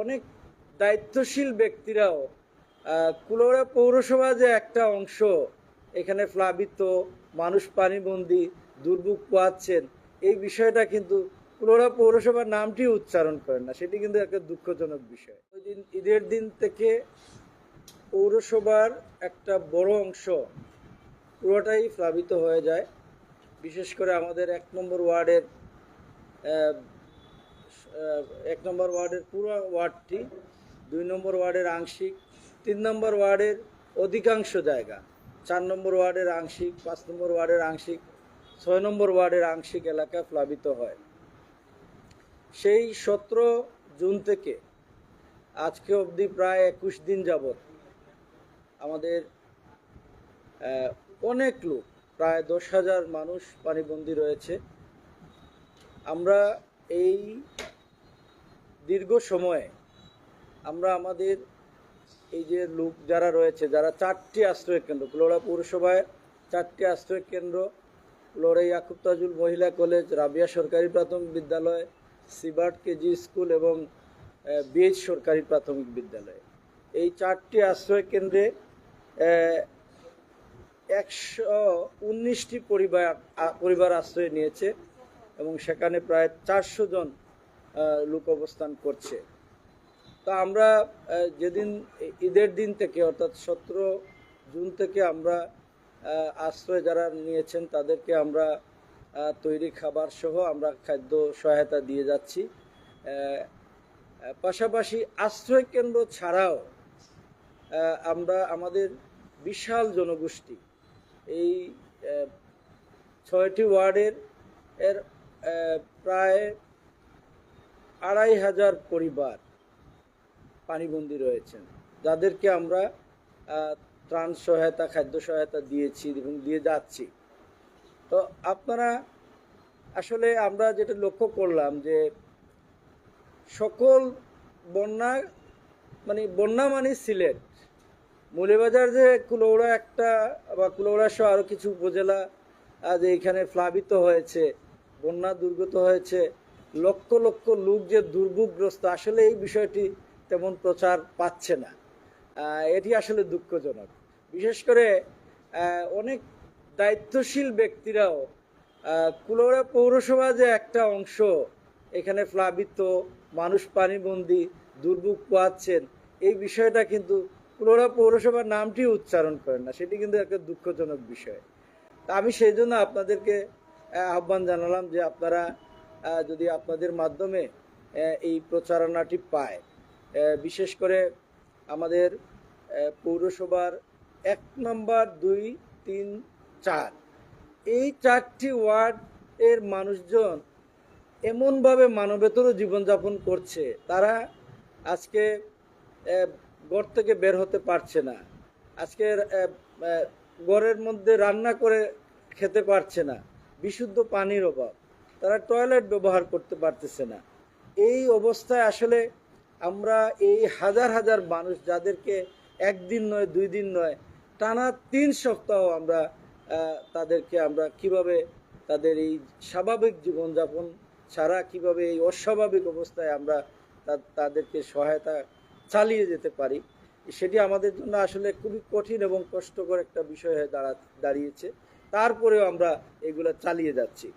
অনেক দায়িত্বশীল ব্যক্তিরাও কুলাউড়া পৌরসভা যে একটা অংশ এখানে প্লাবিত মানুষ পানিবন্দী দুর্ভোগ পোয়াচ্ছেন, এই বিষয়টা কিন্তু কুলাউড়া পৌরসভার নামটি উচ্চারণ করেন না। সেটি কিন্তু একটা দুঃখজনক বিষয়। ওই দিন ঈদের দিন থেকে পৌরসভার একটা বড় অংশ পুরোটাই প্লাবিত হয়ে যায়। বিশেষ করে আমাদের 1 নম্বর ওয়ার্ডের পুরো ওয়ার্ডটি, 2 নম্বর ওয়ার্ডের আংশিক, 3 নম্বর ওয়ার্ডের অধিকাংশ জায়গা, 4 নম্বর ওয়ার্ডের আংশিক, 5 নম্বর ওয়ার্ডের আংশিক, 6 নম্বর ওয়ার্ডের আংশিক এলাকা প্লাবিত হয়। সেই 17 জুন থেকে আজকে অবধি প্রায় 21 দিন যাবৎ আমাদের অনেক লোক, প্রায় 10,000 মানুষ পানিবন্দী রয়েছে। আমরা এই দীর্ঘ সময়ে আমরা আমাদের এই যে লোক যারা রয়েছে, যারা 4টি আশ্রয় কেন্দ্র, কুলাউড়া পৌরসভায় 4টি আশ্রয় কেন্দ্র, কুলাউড়া ইয়াকুব তাজুল মহিলা কলেজ, রাবিয়া সরকারি প্রাথমিক বিদ্যালয়, সিবার্ট কেজি স্কুল এবং বিএইচ সরকারি প্রাথমিক বিদ্যালয়, এই 4টি আশ্রয় কেন্দ্রে 119টি পরিবার আশ্রয় নিয়েছে এবং সেখানে প্রায় 400 জন লোক অবস্থান করছে। তো আমরা যেদিন ঈদের দিন থেকে অর্থাৎ 17 জুন থেকে আমরা আশ্রয় যারা নিয়েছেন তাদেরকে আমরা তৈরি খাবার সহ আমরা খাদ্য সহায়তা দিয়ে যাচ্ছি। পাশাপাশি আশ্রয় কেন্দ্র ছাড়াও আমরা আমাদের বিশাল জনগোষ্ঠী এই 6টি ওয়ার্ডের প্রায় 2,500 পরিবার পানিবন্দী রয়েছেন, যাদেরকে আমরা ত্রাণ সহায়তা, খাদ্য সহায়তা দিয়েছি এবং দিয়ে যাচ্ছি। তো আপনারা আসলে আমরা যেটা লক্ষ্য করলাম যে সকল বন্যা মানে সিলেট, মৌলভীবাজার যে কুলাউড়া একটা বা কুলাউড়া সহ আরও কিছু উপজেলা যে এখানে প্লাবিত হয়েছে, বন্যা দুর্গত হয়েছে, লক্ষ লক্ষ লোক যে দুর্ভোগগ্রস্ত, আসলে এই বিষয়টি তেমন প্রচার পাচ্ছে না। এটি আসলে দুঃখজনক। বিশেষ করে অনেক দায়িত্বশীল ব্যক্তিরাও কুলাউড়া পৌরসভা যে একটা অংশ এখানে প্লাবিত মানুষ পানিবন্দী দুর্ভোগ পোয়াচ্ছেন, এই বিষয়টা কিন্তু কুলাউড়া পৌরসভার নামটি উচ্চারণ করেন না। সেটি কিন্তু একটা দুঃখজনক বিষয়। তা আমি সেই জন্য আপনাদেরকে আহ্বান জানালাম যে আপনারা যদি আপনাদের মাধ্যমে এই প্রচারণাটি পায়, বিশেষ করে আমাদের পৌরসভার 1 নম্বর, 2, 3, 4 এই 4টি ওয়ার্ড এর মানুষজন এমনভাবে মানবেতর জীবনযাপন করছে, তারা আজকে ঘর থেকে বের হতে পারছে না, আজকে ঘরের মধ্যে রান্না করে খেতে পারছে না, বিশুদ্ধ পানির অভাব, তারা টয়লেট ব্যবহার করতে পারতেছে না। এই অবস্থায় আসলে আমরা এই হাজার হাজার মানুষ, যাদেরকে 1 দিন নয়, 2 দিন নয়, টানা 3 সপ্তাহ আমরা তাদেরকে আমরা কিভাবে তাদের এই স্বাভাবিক জীবনযাপন ছাড়া কিভাবে এই অস্বাভাবিক অবস্থায় আমরা তাদেরকে সহায়তা চালিয়ে যেতে পারি, সেটি আমাদের জন্য আসলে খুবই কঠিন এবং কষ্টকর একটা বিষয় হয়ে দাঁড়িয়েছে। তারপরেও আমরা এগুলো চালিয়ে যাচ্ছি।